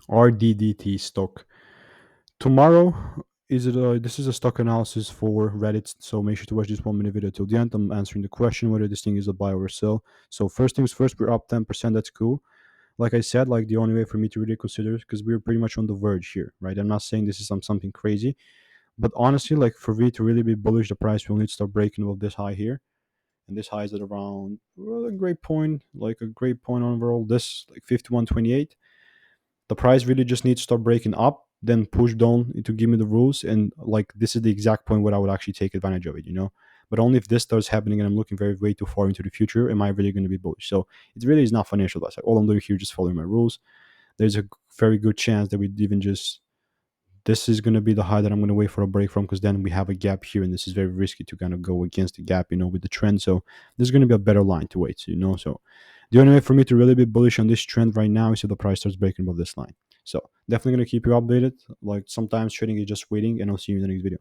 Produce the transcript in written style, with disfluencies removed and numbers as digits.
RDDT stock. Tomorrow this is a stock analysis for Reddit, so make sure to watch this 1 minute video till the end. I'm answering the question whether this thing is a buy or a sell. So first things first, we're up 10%. That's cool. Like I said, like the only way for me to really consider, because we're pretty much on the verge here, right? I'm not saying this is something crazy, but honestly, like for me to really be bullish, the price will need to start breaking above this high here, and this high is at around, well, a great point, like a great point overall. This like 51.28. The price really just needs to start breaking up, then push down to give me the rules, and like this is the exact point where I would actually take advantage of it. But only if this starts happening and I'm looking very way too far into the future, am I really going to be bullish? So it really is not financial advice. Like, all I'm doing here is just following my rules. There's a very good chance that we even just, this is going to be the high that I'm going to wait for a break from, because then we have a gap here, and this is very risky to kind of go against the gap, with the trend. So there's going to be a better line to wait. So the only way for me to really be bullish on this trend right now is if the price starts breaking above this line. So definitely going to keep you updated. Like, sometimes trading is just waiting, and I'll see you in the next video.